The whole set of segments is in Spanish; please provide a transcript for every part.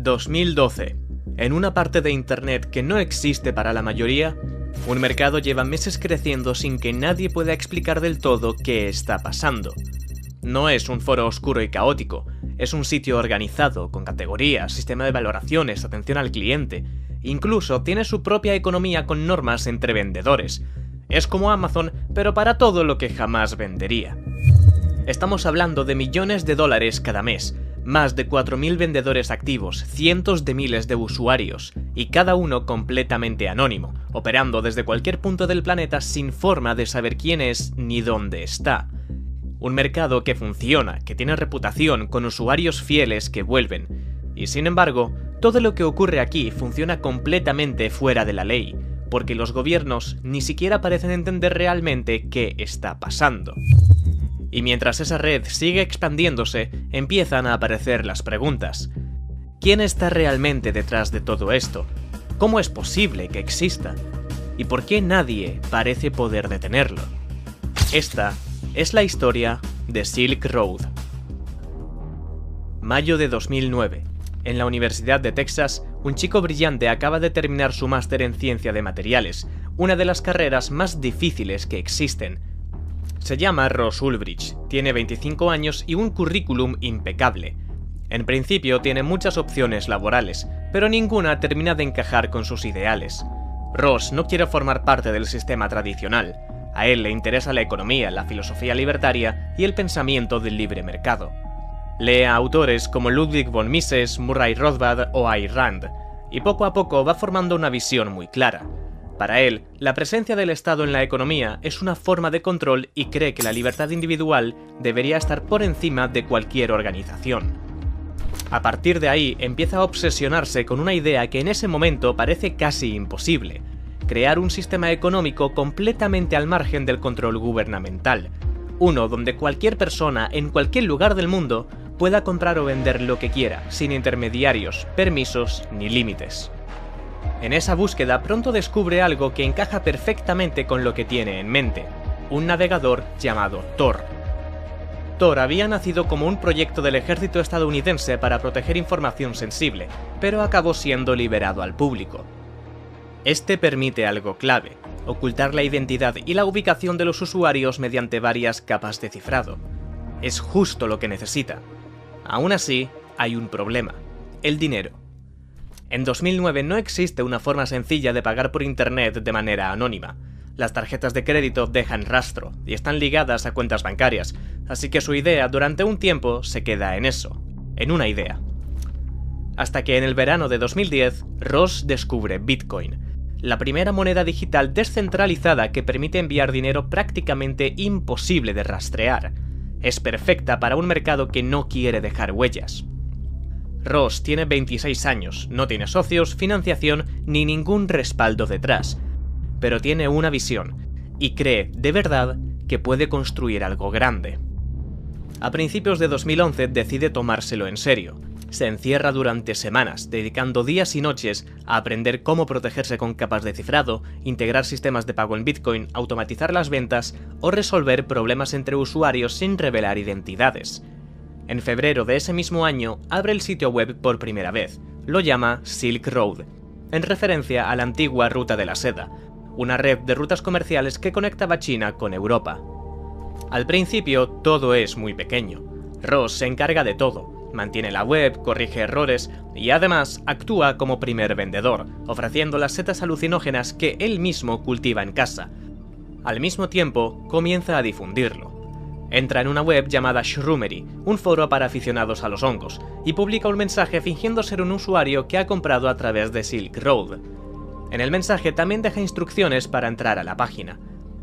2012. En una parte de Internet que no existe para la mayoría, un mercado lleva meses creciendo sin que nadie pueda explicar del todo qué está pasando. No es un foro oscuro y caótico, es un sitio organizado, con categorías, sistema de valoraciones, atención al cliente. Incluso tiene su propia economía con normas entre vendedores. Es como Amazon, pero para todo lo que jamás vendería. Estamos hablando de millones de dólares cada mes, más de 4.000 vendedores activos, cientos de miles de usuarios, y cada uno completamente anónimo, operando desde cualquier punto del planeta sin forma de saber quién es ni dónde está. Un mercado que funciona, que tiene reputación, con usuarios fieles que vuelven. Y sin embargo, todo lo que ocurre aquí funciona completamente fuera de la ley, porque los gobiernos ni siquiera parecen entender realmente qué está pasando. Y mientras esa red sigue expandiéndose, empiezan a aparecer las preguntas. ¿Quién está realmente detrás de todo esto? ¿Cómo es posible que exista? ¿Y por qué nadie parece poder detenerlo? Esta es la historia de Silk Road. Mayo de 2009. En la Universidad de Texas, un chico brillante acaba de terminar su máster en ciencia de materiales, una de las carreras más difíciles que existen. Se llama Ross Ulbricht, tiene 25 años y un currículum impecable. En principio tiene muchas opciones laborales, pero ninguna termina de encajar con sus ideales. Ross no quiere formar parte del sistema tradicional. A él le interesa la economía, la filosofía libertaria y el pensamiento del libre mercado. Lee a autores como Ludwig von Mises, Murray Rothbard o Ayn Rand, y poco a poco va formando una visión muy clara. Para él, la presencia del Estado en la economía es una forma de control y cree que la libertad individual debería estar por encima de cualquier organización. A partir de ahí, empieza a obsesionarse con una idea que en ese momento parece casi imposible: crear un sistema económico completamente al margen del control gubernamental, uno donde cualquier persona en cualquier lugar del mundo pueda comprar o vender lo que quiera, sin intermediarios, permisos ni límites. En esa búsqueda pronto descubre algo que encaja perfectamente con lo que tiene en mente: un navegador llamado Tor. Tor había nacido como un proyecto del ejército estadounidense para proteger información sensible, pero acabó siendo liberado al público. Este permite algo clave: ocultar la identidad y la ubicación de los usuarios mediante varias capas de cifrado. Es justo lo que necesita. Aún así, hay un problema: el dinero. En 2009 no existe una forma sencilla de pagar por Internet de manera anónima. Las tarjetas de crédito dejan rastro y están ligadas a cuentas bancarias, así que su idea durante un tiempo se queda en eso, en una idea. Hasta que en el verano de 2010, Ross descubre Bitcoin, la primera moneda digital descentralizada que permite enviar dinero prácticamente imposible de rastrear. Es perfecta para un mercado que no quiere dejar huellas. Ross tiene 26 años, no tiene socios, financiación ni ningún respaldo detrás, pero tiene una visión y cree, de verdad, que puede construir algo grande. A principios de 2011 decide tomárselo en serio. Se encierra durante semanas, dedicando días y noches a aprender cómo protegerse con capas de cifrado, integrar sistemas de pago en Bitcoin, automatizar las ventas o resolver problemas entre usuarios sin revelar identidades. En febrero de ese mismo año abre el sitio web por primera vez. Lo llama Silk Road, en referencia a la antigua Ruta de la Seda, una red de rutas comerciales que conectaba China con Europa. Al principio todo es muy pequeño. Ross se encarga de todo, mantiene la web, corrige errores y además actúa como primer vendedor, ofreciendo las setas alucinógenas que él mismo cultiva en casa. Al mismo tiempo, comienza a difundirlo. Entra en una web llamada Shroomery, un foro para aficionados a los hongos, y publica un mensaje fingiendo ser un usuario que ha comprado a través de Silk Road. En el mensaje también deja instrucciones para entrar a la página.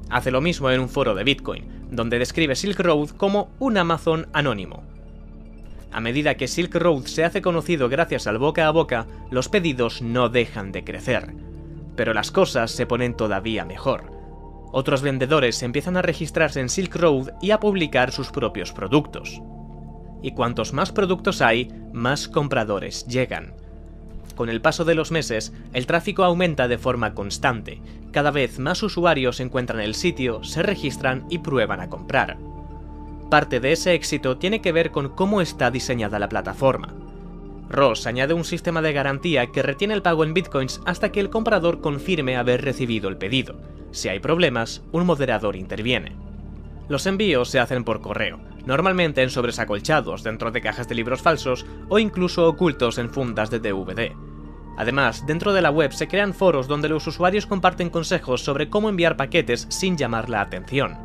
Hace lo mismo en un foro de Bitcoin, donde describe Silk Road como un Amazon anónimo. A medida que Silk Road se hace conocido gracias al boca a boca, los pedidos no dejan de crecer. Pero las cosas se ponen todavía mejor. Otros vendedores empiezan a registrarse en Silk Road y a publicar sus propios productos. Y cuantos más productos hay, más compradores llegan. Con el paso de los meses, el tráfico aumenta de forma constante. Cada vez más usuarios encuentran el sitio, se registran y prueban a comprar. Parte de ese éxito tiene que ver con cómo está diseñada la plataforma. Ross añade un sistema de garantía que retiene el pago en bitcoins hasta que el comprador confirme haber recibido el pedido. Si hay problemas, un moderador interviene. Los envíos se hacen por correo, normalmente en sobres acolchados dentro de cajas de libros falsos o incluso ocultos en fundas de DVD. Además, dentro de la web se crean foros donde los usuarios comparten consejos sobre cómo enviar paquetes sin llamar la atención.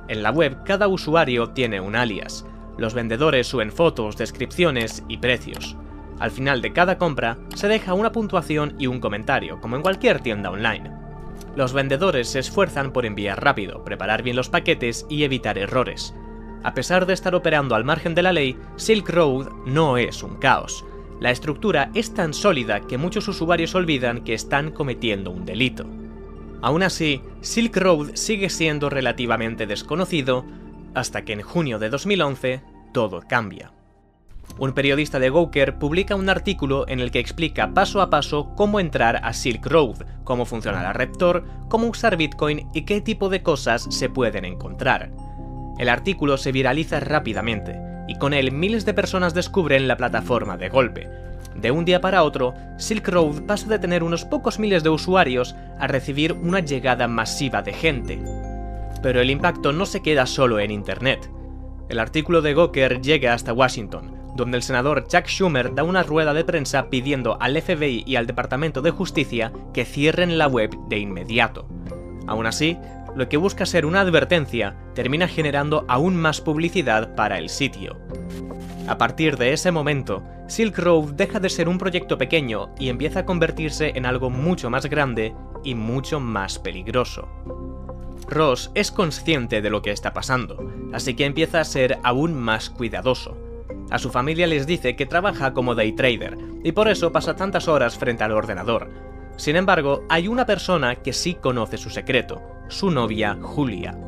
En la web, cada usuario tiene un alias. Los vendedores suben fotos, descripciones y precios. Al final de cada compra, se deja una puntuación y un comentario, como en cualquier tienda online. Los vendedores se esfuerzan por enviar rápido, preparar bien los paquetes y evitar errores. A pesar de estar operando al margen de la ley, Silk Road no es un caos. La estructura es tan sólida que muchos usuarios olvidan que están cometiendo un delito. Aún así, Silk Road sigue siendo relativamente desconocido, hasta que en junio de 2011 todo cambia. Un periodista de Gawker publica un artículo en el que explica paso a paso cómo entrar a Silk Road, cómo funciona la Red Tor, cómo usar Bitcoin y qué tipo de cosas se pueden encontrar. El artículo se viraliza rápidamente, y con él miles de personas descubren la plataforma de golpe. De un día para otro, Silk Road pasa de tener unos pocos miles de usuarios a recibir una llegada masiva de gente. Pero el impacto no se queda solo en Internet. El artículo de Gawker llega hasta Washington, donde el senador Chuck Schumer da una rueda de prensa pidiendo al FBI y al Departamento de Justicia que cierren la web de inmediato. Aún así, lo que busca ser una advertencia termina generando aún más publicidad para el sitio. A partir de ese momento, Silk Road deja de ser un proyecto pequeño y empieza a convertirse en algo mucho más grande y mucho más peligroso. Ross es consciente de lo que está pasando, así que empieza a ser aún más cuidadoso. A su familia les dice que trabaja como day trader y por eso pasa tantas horas frente al ordenador. Sin embargo, hay una persona que sí conoce su secreto, su novia Julia.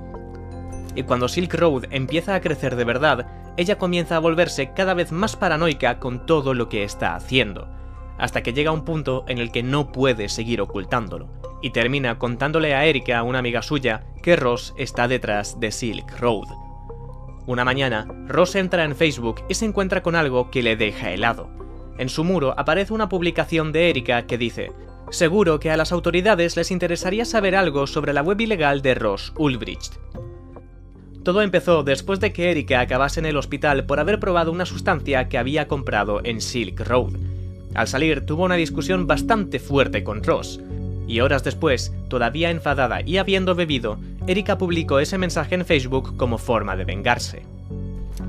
Y cuando Silk Road empieza a crecer de verdad, ella comienza a volverse cada vez más paranoica con todo lo que está haciendo, hasta que llega un punto en el que no puede seguir ocultándolo, y termina contándole a Erika, una amiga suya, que Ross está detrás de Silk Road. Una mañana, Ross entra en Facebook y se encuentra con algo que le deja helado. En su muro aparece una publicación de Erika que dice: "Seguro que a las autoridades les interesaría saber algo sobre la web ilegal de Ross Ulbricht". Todo empezó después de que Erika acabase en el hospital por haber probado una sustancia que había comprado en Silk Road. Al salir tuvo una discusión bastante fuerte con Ross, y horas después, todavía enfadada y habiendo bebido, Erika publicó ese mensaje en Facebook como forma de vengarse.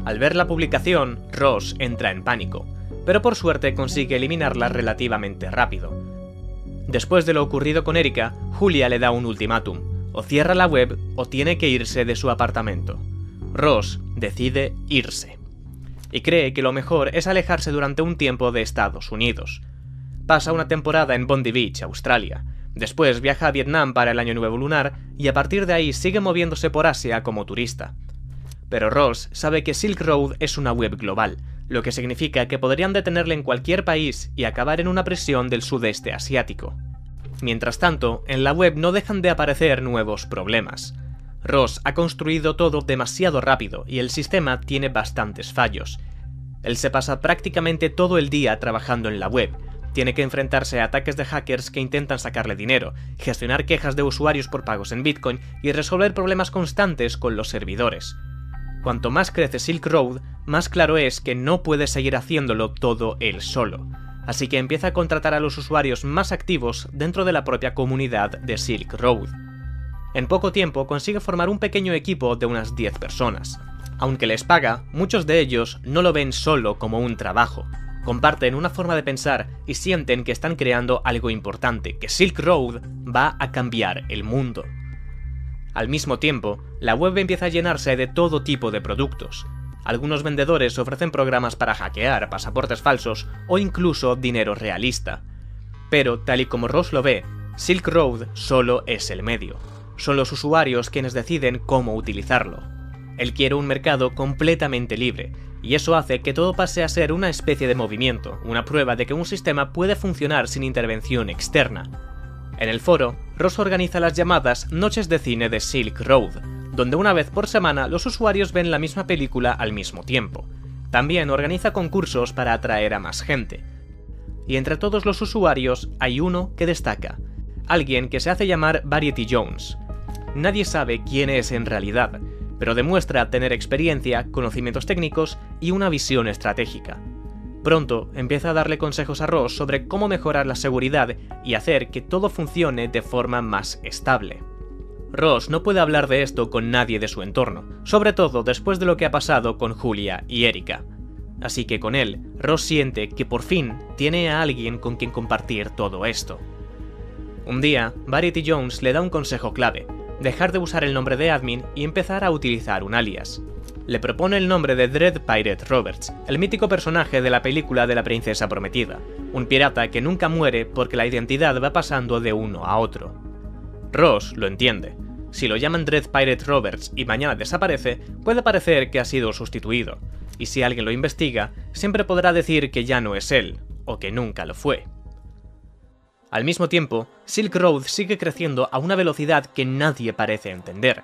Al ver la publicación, Ross entra en pánico, pero por suerte consigue eliminarla relativamente rápido. Después de lo ocurrido con Erika, Julia le da un ultimátum: o cierra la web o tiene que irse de su apartamento. Ross decide irse, y cree que lo mejor es alejarse durante un tiempo de Estados Unidos. Pasa una temporada en Bondi Beach, Australia. Después viaja a Vietnam para el Año Nuevo Lunar y a partir de ahí sigue moviéndose por Asia como turista. Pero Ross sabe que Silk Road es una web global, lo que significa que podrían detenerle en cualquier país y acabar en una prisión del sudeste asiático. Mientras tanto, en la web no dejan de aparecer nuevos problemas. Ross ha construido todo demasiado rápido y el sistema tiene bastantes fallos. Él se pasa prácticamente todo el día trabajando en la web. Tiene que enfrentarse a ataques de hackers que intentan sacarle dinero, gestionar quejas de usuarios por pagos en Bitcoin y resolver problemas constantes con los servidores. Cuanto más crece Silk Road, más claro es que no puede seguir haciéndolo todo él solo. Así que empieza a contratar a los usuarios más activos dentro de la propia comunidad de Silk Road. En poco tiempo consigue formar un pequeño equipo de unas 10 personas. Aunque les paga, muchos de ellos no lo ven solo como un trabajo. Comparten una forma de pensar y sienten que están creando algo importante, que Silk Road va a cambiar el mundo. Al mismo tiempo, la web empieza a llenarse de todo tipo de productos. Algunos vendedores ofrecen programas para hackear, pasaportes falsos o incluso dinero realista. Pero, tal y como Ross lo ve, Silk Road solo es el medio. Son los usuarios quienes deciden cómo utilizarlo. Él quiere un mercado completamente libre, y eso hace que todo pase a ser una especie de movimiento, una prueba de que un sistema puede funcionar sin intervención externa. En el foro, Ross organiza las llamadas Noches de Cine de Silk Road, donde una vez por semana los usuarios ven la misma película al mismo tiempo. También organiza concursos para atraer a más gente. Y entre todos los usuarios hay uno que destaca, alguien que se hace llamar Variety Jones. Nadie sabe quién es en realidad, pero demuestra tener experiencia, conocimientos técnicos y una visión estratégica. Pronto empieza a darle consejos a Ross sobre cómo mejorar la seguridad y hacer que todo funcione de forma más estable. Ross no puede hablar de esto con nadie de su entorno, sobre todo después de lo que ha pasado con Julia y Erika. Así que con él, Ross siente que por fin tiene a alguien con quien compartir todo esto. Un día, Variety Jones le da un consejo clave: dejar de usar el nombre de admin y empezar a utilizar un alias. Le propone el nombre de Dread Pirate Roberts, el mítico personaje de la película de la princesa prometida, un pirata que nunca muere porque la identidad va pasando de uno a otro. Ross lo entiende. Si lo llaman Dread Pirate Roberts y mañana desaparece, puede parecer que ha sido sustituido, y si alguien lo investiga, siempre podrá decir que ya no es él, o que nunca lo fue. Al mismo tiempo, Silk Road sigue creciendo a una velocidad que nadie parece entender.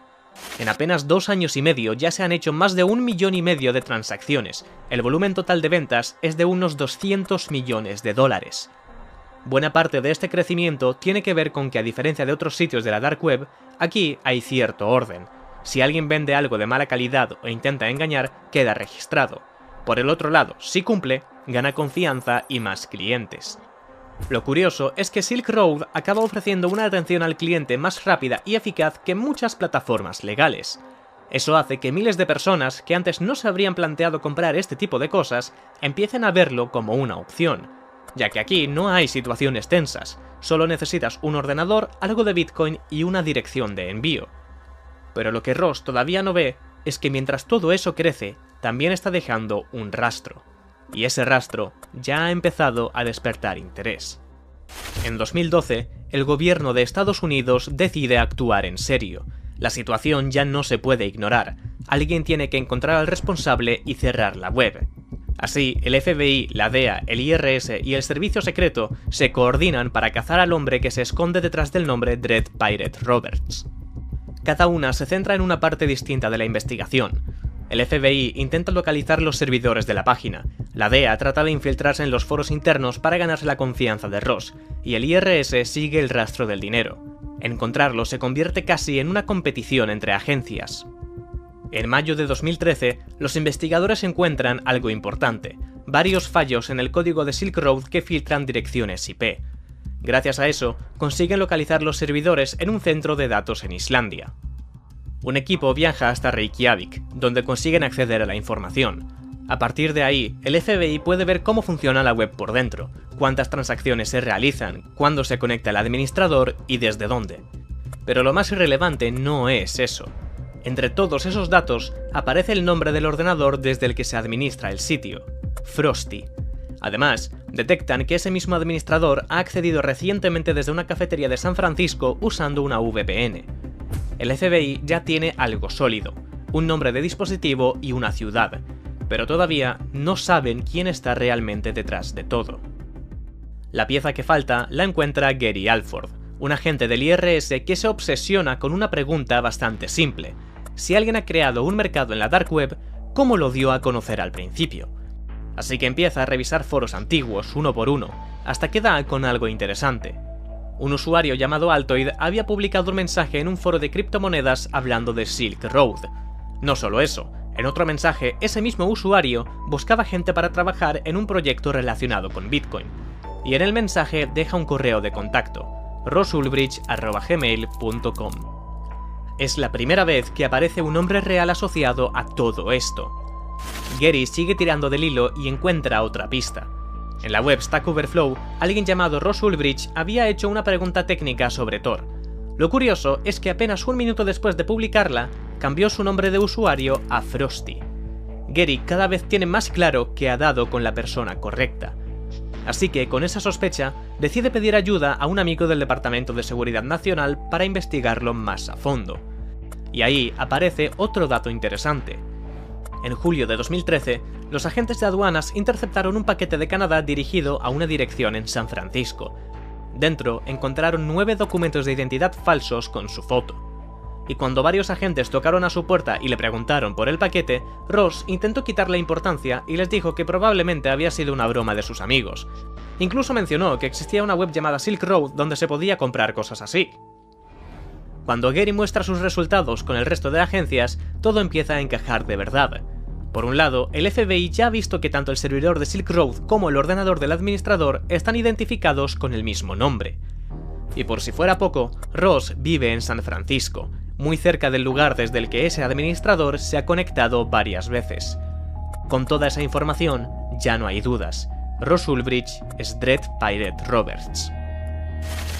En apenas 2 años y medio ya se han hecho más de 1,5 millones de transacciones, el volumen total de ventas es de unos 200 millones de dólares. Buena parte de este crecimiento tiene que ver con que, a diferencia de otros sitios de la Dark Web, aquí hay cierto orden. Si alguien vende algo de mala calidad o intenta engañar, queda registrado. Por el otro lado, si cumple, gana confianza y más clientes. Lo curioso es que Silk Road acaba ofreciendo una atención al cliente más rápida y eficaz que muchas plataformas legales. Eso hace que miles de personas que antes no se habrían planteado comprar este tipo de cosas empiecen a verlo como una opción, ya que aquí no hay situaciones tensas, solo necesitas un ordenador, algo de Bitcoin y una dirección de envío. Pero lo que Ross todavía no ve es que mientras todo eso crece, también está dejando un rastro. Y ese rastro ya ha empezado a despertar interés. En 2012, el gobierno de Estados Unidos decide actuar en serio. La situación ya no se puede ignorar. Alguien tiene que encontrar al responsable y cerrar la web. Así, el FBI, la DEA, el IRS y el Servicio Secreto se coordinan para cazar al hombre que se esconde detrás del nombre Dread Pirate Roberts. Cada una se centra en una parte distinta de la investigación. El FBI intenta localizar los servidores de la página, la DEA trata de infiltrarse en los foros internos para ganarse la confianza de Ross, y el IRS sigue el rastro del dinero. Encontrarlo se convierte casi en una competición entre agencias. En mayo de 2013, los investigadores encuentran algo importante, varios fallos en el código de Silk Road que filtran direcciones IP. Gracias a eso, consiguen localizar los servidores en un centro de datos en Islandia. Un equipo viaja hasta Reykjavik, donde consiguen acceder a la información. A partir de ahí, el FBI puede ver cómo funciona la web por dentro, cuántas transacciones se realizan, cuándo se conecta el administrador y desde dónde. Pero lo más relevante no es eso. Entre todos esos datos aparece el nombre del ordenador desde el que se administra el sitio, Frosty. Además, detectan que ese mismo administrador ha accedido recientemente desde una cafetería de San Francisco usando una VPN. El FBI ya tiene algo sólido, un nombre de dispositivo y una ciudad, pero todavía no saben quién está realmente detrás de todo. La pieza que falta la encuentra Gary Alford, un agente del IRS que se obsesiona con una pregunta bastante simple: si alguien ha creado un mercado en la Dark Web, ¿cómo lo dio a conocer al principio? Así que empieza a revisar foros antiguos uno por uno, hasta que da con algo interesante. Un usuario llamado Altoid había publicado un mensaje en un foro de criptomonedas hablando de Silk Road. No solo eso, en otro mensaje ese mismo usuario buscaba gente para trabajar en un proyecto relacionado con Bitcoin, y en el mensaje deja un correo de contacto, rossulbrich@gmail.com. Es la primera vez que aparece un nombre real asociado a todo esto. Gary sigue tirando del hilo y encuentra otra pista. En la web Stack Overflow, alguien llamado Ross Ulbricht había hecho una pregunta técnica sobre Tor. Lo curioso es que apenas un minuto después de publicarla, cambió su nombre de usuario a Frosty. Gary cada vez tiene más claro que ha dado con la persona correcta. Así que, con esa sospecha, decide pedir ayuda a un amigo del Departamento de Seguridad Nacional para investigarlo más a fondo. Y ahí aparece otro dato interesante. En julio de 2013, los agentes de aduanas interceptaron un paquete de Canadá dirigido a una dirección en San Francisco. Dentro encontraron 9 documentos de identidad falsos con su foto. y cuando varios agentes tocaron a su puerta y le preguntaron por el paquete, Ross intentó quitarle importancia y les dijo que probablemente había sido una broma de sus amigos. Incluso mencionó que existía una web llamada Silk Road donde se podía comprar cosas así. Cuando Gary muestra sus resultados con el resto de agencias, todo empieza a encajar de verdad. Por un lado, el FBI ya ha visto que tanto el servidor de Silk Road como el ordenador del administrador están identificados con el mismo nombre. Y por si fuera poco, Ross vive en San Francisco, muy cerca del lugar desde el que ese administrador se ha conectado varias veces. Con toda esa información, ya no hay dudas. Ross Ulbricht es Dread Pirate Roberts.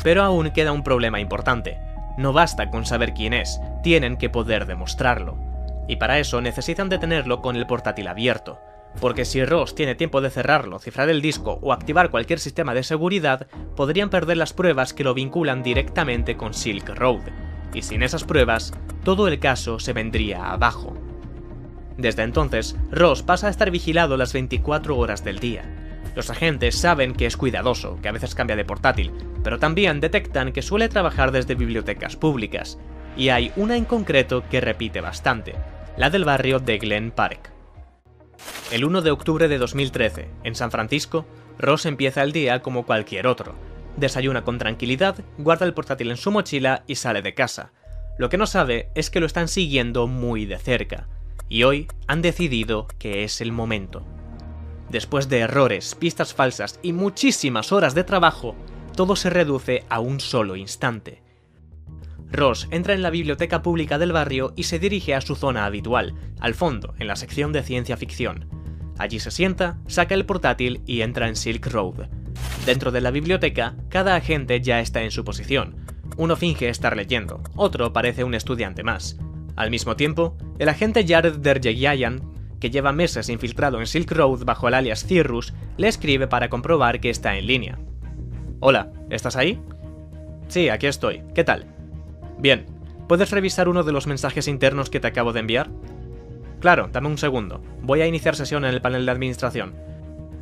Pero aún queda un problema importante. No basta con saber quién es, tienen que poder demostrarlo. Y para eso necesitan de tenerlo con el portátil abierto. Porque si Ross tiene tiempo de cerrarlo, cifrar el disco o activar cualquier sistema de seguridad, podrían perder las pruebas que lo vinculan directamente con Silk Road. Y sin esas pruebas, todo el caso se vendría abajo. Desde entonces, Ross pasa a estar vigilado las 24 horas del día. Los agentes saben que es cuidadoso, que a veces cambia de portátil, pero también detectan que suele trabajar desde bibliotecas públicas, y hay una en concreto que repite bastante, la del barrio de Glen Park. El 1 de octubre de 2013, en San Francisco, Ross empieza el día como cualquier otro. Desayuna con tranquilidad, guarda el portátil en su mochila y sale de casa. Lo que no sabe es que lo están siguiendo muy de cerca, y hoy han decidido que es el momento. Después de errores, pistas falsas y muchísimas horas de trabajo, todo se reduce a un solo instante. Ross entra en la biblioteca pública del barrio y se dirige a su zona habitual, al fondo, en la sección de ciencia ficción. Allí se sienta, saca el portátil y entra en Silk Road. Dentro de la biblioteca, cada agente ya está en su posición. Uno finge estar leyendo, otro parece un estudiante más. Al mismo tiempo, el agente Jared Derjegian, que lleva meses infiltrado en Silk Road bajo el alias Cirrus, le escribe para comprobar que está en línea. Hola, ¿estás ahí? Sí, aquí estoy. ¿Qué tal? Bien, ¿puedes revisar uno de los mensajes internos que te acabo de enviar? Claro, dame un segundo. Voy a iniciar sesión en el panel de administración.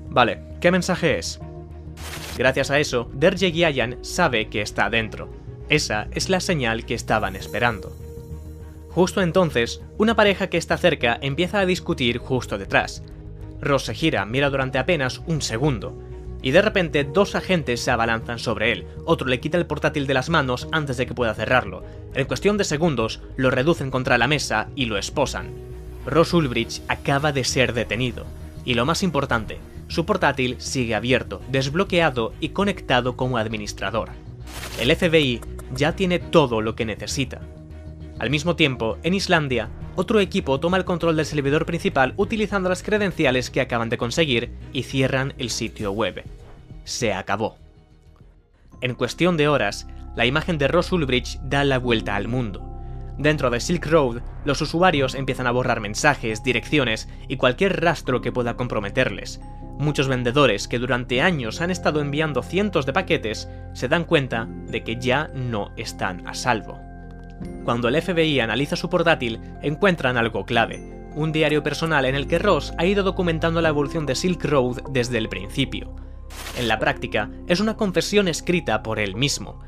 Vale, ¿qué mensaje es? Gracias a eso, Derjegian sabe que está dentro. Esa es la señal que estaban esperando. Justo entonces, una pareja que está cerca empieza a discutir justo detrás. Ross se gira, mira durante apenas un segundo, y de repente dos agentes se abalanzan sobre él, otro le quita el portátil de las manos antes de que pueda cerrarlo. En cuestión de segundos, lo reducen contra la mesa y lo esposan. Ross Ulbricht acaba de ser detenido, y lo más importante, su portátil sigue abierto, desbloqueado y conectado como administrador. El FBI ya tiene todo lo que necesita. Al mismo tiempo, en Islandia, otro equipo toma el control del servidor principal utilizando las credenciales que acaban de conseguir y cierran el sitio web. Se acabó. En cuestión de horas, la imagen de Ross Ulbricht da la vuelta al mundo. Dentro de Silk Road, los usuarios empiezan a borrar mensajes, direcciones y cualquier rastro que pueda comprometerles. Muchos vendedores que durante años han estado enviando cientos de paquetes se dan cuenta de que ya no están a salvo. Cuando el FBI analiza su portátil, encuentran algo clave, un diario personal en el que Ross ha ido documentando la evolución de Silk Road desde el principio. En la práctica, es una confesión escrita por él mismo.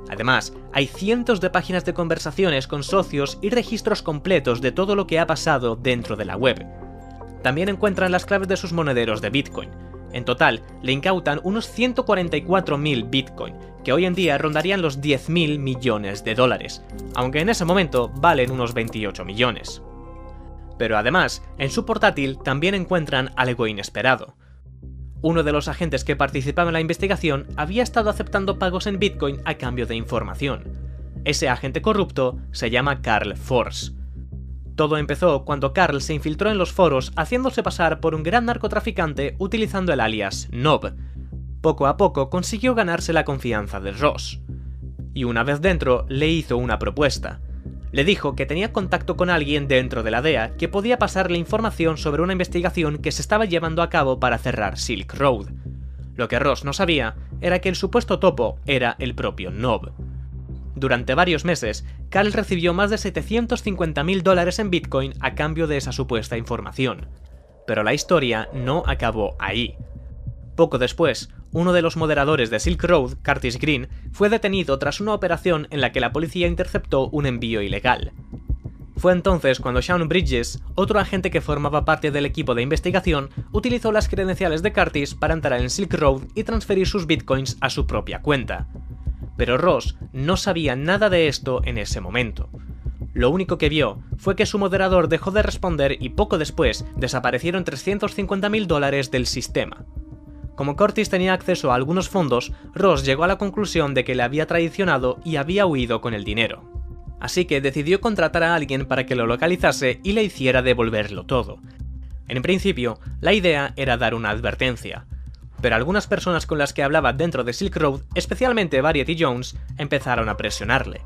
Además, hay cientos de páginas de conversaciones con socios y registros completos de todo lo que ha pasado dentro de la web. También encuentran las claves de sus monederos de Bitcoin. En total, le incautan unos 144.000 Bitcoin, que hoy en día rondarían los 10.000 millones de dólares, aunque en ese momento valen unos 28 millones. Pero además, en su portátil también encuentran algo inesperado. Uno de los agentes que participaba en la investigación había estado aceptando pagos en Bitcoin a cambio de información. Ese agente corrupto se llama Carl Force. Todo empezó cuando Carl se infiltró en los foros haciéndose pasar por un gran narcotraficante utilizando el alias Nob. Poco a poco consiguió ganarse la confianza de Ross. Y una vez dentro, le hizo una propuesta. Le dijo que tenía contacto con alguien dentro de la DEA que podía pasarle información sobre una investigación que se estaba llevando a cabo para cerrar Silk Road. Lo que Ross no sabía era que el supuesto topo era el propio Nob. Durante varios meses, Carl recibió más de 750.000 dólares en Bitcoin a cambio de esa supuesta información. Pero la historia no acabó ahí. Poco después, uno de los moderadores de Silk Road, Curtis Green, fue detenido tras una operación en la que la policía interceptó un envío ilegal. Fue entonces cuando Sean Bridges, otro agente que formaba parte del equipo de investigación, utilizó las credenciales de Curtis para entrar en Silk Road y transferir sus bitcoins a su propia cuenta. Pero Ross no sabía nada de esto en ese momento. Lo único que vio fue que su moderador dejó de responder y poco después desaparecieron $350.000 del sistema. Como Curtis tenía acceso a algunos fondos, Ross llegó a la conclusión de que le había traicionado y había huido con el dinero. Así que decidió contratar a alguien para que lo localizase y le hiciera devolverlo todo. En principio, la idea era dar una advertencia, pero algunas personas con las que hablaba dentro de Silk Road, especialmente Variety Jones, empezaron a presionarle.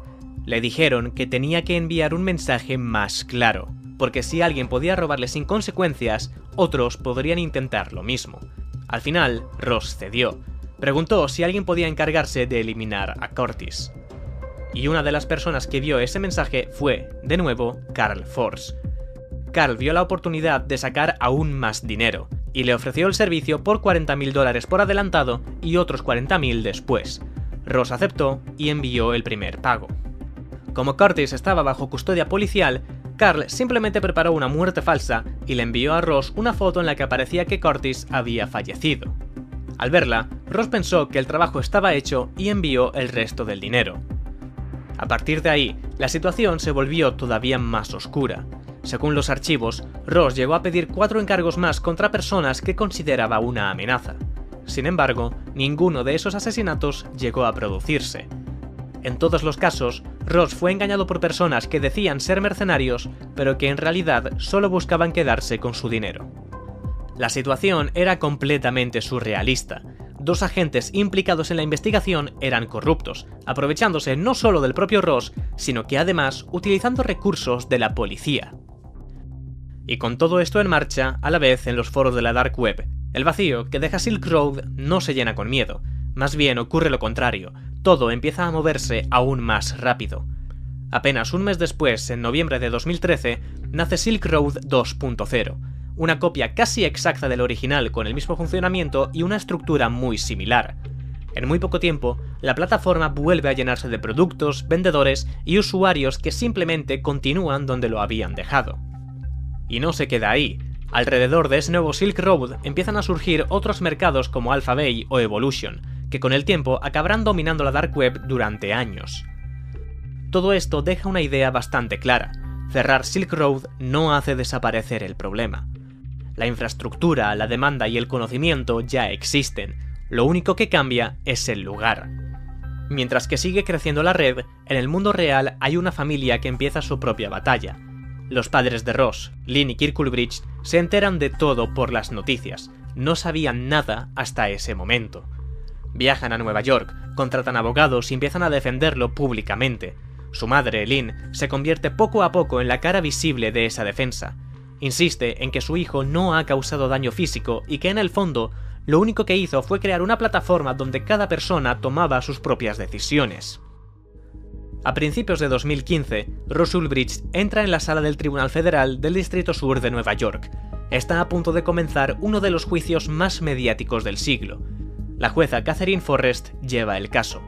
Le dijeron que tenía que enviar un mensaje más claro, porque si alguien podía robarle sin consecuencias, otros podrían intentar lo mismo. Al final, Ross cedió. Preguntó si alguien podía encargarse de eliminar a Curtis. Y una de las personas que vio ese mensaje fue, de nuevo, Carl Force. Carl vio la oportunidad de sacar aún más dinero, y le ofreció el servicio por $40.000 por adelantado y otros $40.000 después. Ross aceptó y envió el primer pago. Como Curtis estaba bajo custodia policial, Carl simplemente preparó una muerte falsa y le envió a Ross una foto en la que aparecía que Curtis había fallecido. Al verla, Ross pensó que el trabajo estaba hecho y envió el resto del dinero. A partir de ahí, la situación se volvió todavía más oscura. Según los archivos, Ross llegó a pedir 4 encargos más contra personas que consideraba una amenaza. Sin embargo, ninguno de esos asesinatos llegó a producirse. En todos los casos, Ross fue engañado por personas que decían ser mercenarios, pero que en realidad solo buscaban quedarse con su dinero. La situación era completamente surrealista. 2 agentes implicados en la investigación eran corruptos, aprovechándose no solo del propio Ross, sino que además utilizando recursos de la policía. Y con todo esto en marcha, a la vez en los foros de la Dark Web, el vacío que deja Silk Road no se llena con miedo, más bien ocurre lo contrario, todo empieza a moverse aún más rápido. Apenas un mes después, en noviembre de 2013, nace Silk Road 2.0, una copia casi exacta del original con el mismo funcionamiento y una estructura muy similar. En muy poco tiempo, la plataforma vuelve a llenarse de productos, vendedores y usuarios que simplemente continúan donde lo habían dejado. Y no se queda ahí. Alrededor de ese nuevo Silk Road empiezan a surgir otros mercados como Alphabay o Evolution, que con el tiempo acabarán dominando la Dark Web durante años. Todo esto deja una idea bastante clara: cerrar Silk Road no hace desaparecer el problema. La infraestructura, la demanda y el conocimiento ya existen, lo único que cambia es el lugar. Mientras que sigue creciendo la red, en el mundo real hay una familia que empieza su propia batalla. Los padres de Ross, Lynn y Kirk Ulbricht, se enteran de todo por las noticias, no sabían nada hasta ese momento. Viajan a Nueva York, contratan abogados y empiezan a defenderlo públicamente. Su madre, Lynn, se convierte poco a poco en la cara visible de esa defensa. Insiste en que su hijo no ha causado daño físico y que en el fondo lo único que hizo fue crear una plataforma donde cada persona tomaba sus propias decisiones. A principios de 2015, Ross Ulbricht entra en la sala del Tribunal Federal del Distrito Sur de Nueva York. Está a punto de comenzar uno de los juicios más mediáticos del siglo. La jueza Catherine Forrest lleva el caso.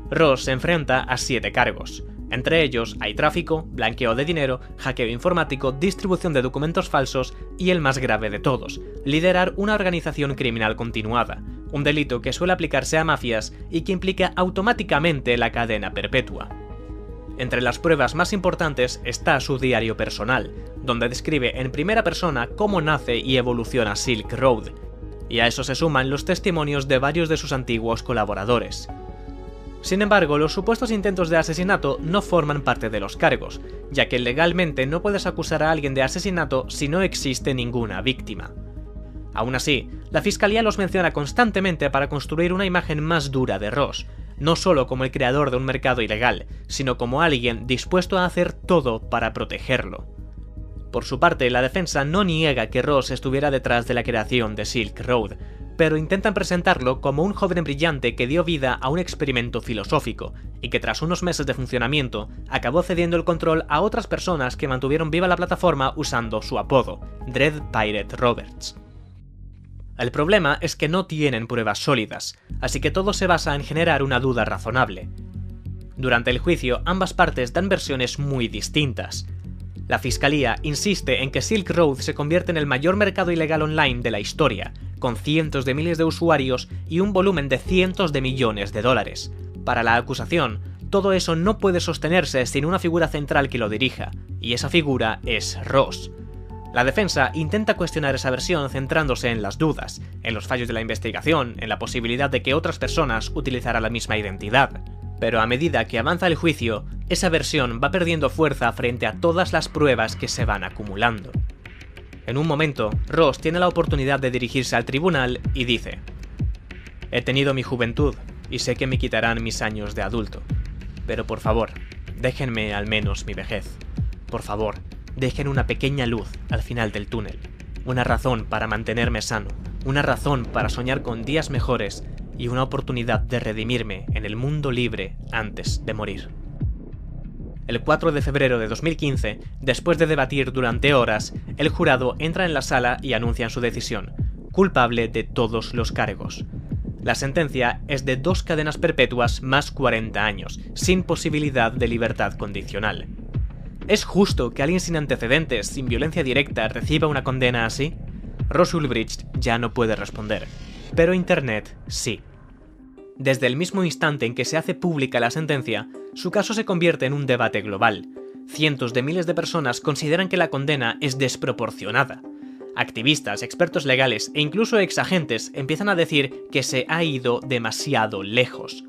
Ross se enfrenta a 7 cargos. Entre ellos hay tráfico, blanqueo de dinero, hackeo informático, distribución de documentos falsos y el más grave de todos, liderar una organización criminal continuada, un delito que suele aplicarse a mafias y que implica automáticamente la cadena perpetua. Entre las pruebas más importantes está su diario personal, donde describe en primera persona cómo nace y evoluciona Silk Road, y a eso se suman los testimonios de varios de sus antiguos colaboradores. Sin embargo, los supuestos intentos de asesinato no forman parte de los cargos, ya que legalmente no puedes acusar a alguien de asesinato si no existe ninguna víctima. Aún así, la fiscalía los menciona constantemente para construir una imagen más dura de Ross, no solo como el creador de un mercado ilegal, sino como alguien dispuesto a hacer todo para protegerlo. Por su parte, la defensa no niega que Ross estuviera detrás de la creación de Silk Road, pero intentan presentarlo como un joven brillante que dio vida a un experimento filosófico, y que tras unos meses de funcionamiento, acabó cediendo el control a otras personas que mantuvieron viva la plataforma usando su apodo, Dread Pirate Roberts. El problema es que no tienen pruebas sólidas, así que todo se basa en generar una duda razonable. Durante el juicio, ambas partes dan versiones muy distintas. La fiscalía insiste en que Silk Road se convierte en el mayor mercado ilegal online de la historia, con cientos de miles de usuarios y un volumen de cientos de millones de dólares. Para la acusación, todo eso no puede sostenerse sin una figura central que lo dirija, y esa figura es Ross. La defensa intenta cuestionar esa versión centrándose en las dudas, en los fallos de la investigación, en la posibilidad de que otras personas utilizaran la misma identidad. Pero a medida que avanza el juicio, esa versión va perdiendo fuerza frente a todas las pruebas que se van acumulando. En un momento, Ross tiene la oportunidad de dirigirse al tribunal y dice: «He tenido mi juventud y sé que me quitarán mis años de adulto. Pero por favor, déjenme al menos mi vejez. Por favor, dejen una pequeña luz al final del túnel. Una razón para mantenerme sano, una razón para soñar con días mejores y una oportunidad de redimirme en el mundo libre antes de morir». El 4 de febrero de 2015, después de debatir durante horas, el jurado entra en la sala y anuncian su decisión: culpable de todos los cargos. La sentencia es de 2 cadenas perpetuas más 40 años, sin posibilidad de libertad condicional. ¿Es justo que alguien sin antecedentes, sin violencia directa, reciba una condena así? Ross Ulbricht ya no puede responder, pero Internet sí. Desde el mismo instante en que se hace pública la sentencia, su caso se convierte en un debate global. Cientos de miles de personas consideran que la condena es desproporcionada. Activistas, expertos legales e incluso exagentes empiezan a decir que se ha ido demasiado lejos.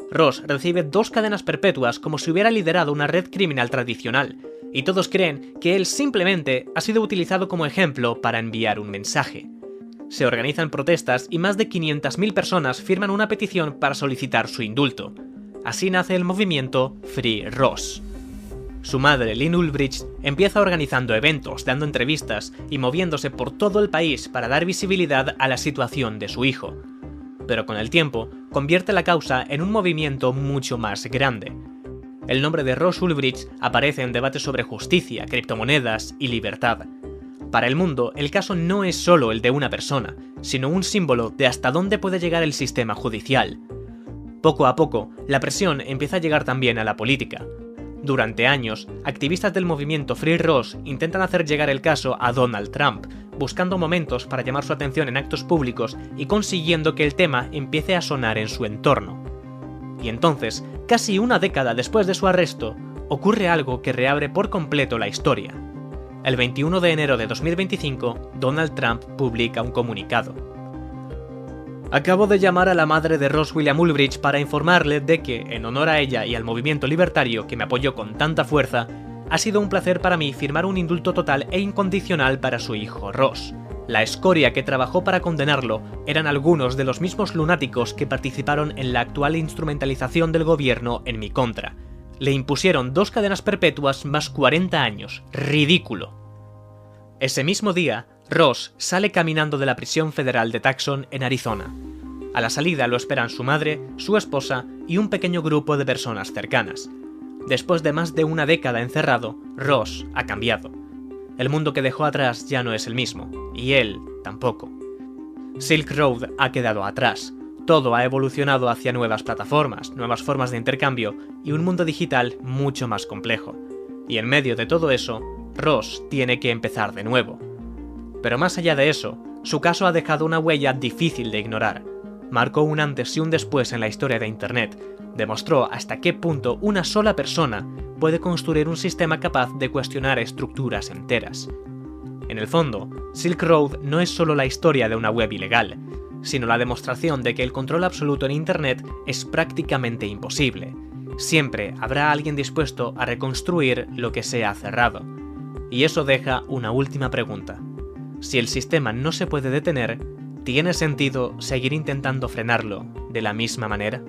Ross recibe 2 cadenas perpetuas como si hubiera liderado una red criminal tradicional, y todos creen que él simplemente ha sido utilizado como ejemplo para enviar un mensaje. Se organizan protestas y más de 500.000 personas firman una petición para solicitar su indulto. Así nace el movimiento Free Ross. Su madre, Lynn Ulbricht, empieza organizando eventos, dando entrevistas y moviéndose por todo el país para dar visibilidad a la situación de su hijo. Pero con el tiempo, convierte la causa en un movimiento mucho más grande. El nombre de Ross Ulbricht aparece en debates sobre justicia, criptomonedas y libertad. Para el mundo, el caso no es solo el de una persona, sino un símbolo de hasta dónde puede llegar el sistema judicial. Poco a poco, la presión empieza a llegar también a la política. Durante años, activistas del movimiento Free Ross intentan hacer llegar el caso a Donald Trump, buscando momentos para llamar su atención en actos públicos y consiguiendo que el tema empiece a sonar en su entorno. Y entonces, casi una década después de su arresto, ocurre algo que reabre por completo la historia. El 21 de enero de 2025, Donald Trump publica un comunicado. Acabo de llamar a la madre de Ross William Ulbricht para informarle de que, en honor a ella y al movimiento libertario que me apoyó con tanta fuerza, ha sido un placer para mí firmar un indulto total e incondicional para su hijo Ross. La escoria que trabajó para condenarlo eran algunos de los mismos lunáticos que participaron en la actual instrumentalización del gobierno en mi contra. Le impusieron 2 cadenas perpetuas más 40 años. ¡Ridículo! Ese mismo día, Ross sale caminando de la prisión federal de Tucson, en Arizona. A la salida lo esperan su madre, su esposa y un pequeño grupo de personas cercanas. Después de más de una década encerrado, Ross ha cambiado. El mundo que dejó atrás ya no es el mismo, y él tampoco. Silk Road ha quedado atrás. Todo ha evolucionado hacia nuevas plataformas, nuevas formas de intercambio y un mundo digital mucho más complejo. Y en medio de todo eso, Ross tiene que empezar de nuevo. Pero más allá de eso, su caso ha dejado una huella difícil de ignorar. Marcó un antes y un después en la historia de Internet. Demostró hasta qué punto una sola persona puede construir un sistema capaz de cuestionar estructuras enteras. En el fondo, Silk Road no es solo la historia de una web ilegal, sino la demostración de que el control absoluto en Internet es prácticamente imposible. Siempre habrá alguien dispuesto a reconstruir lo que se ha cerrado. Y eso deja una última pregunta. Si el sistema no se puede detener, ¿tiene sentido seguir intentando frenarlo de la misma manera?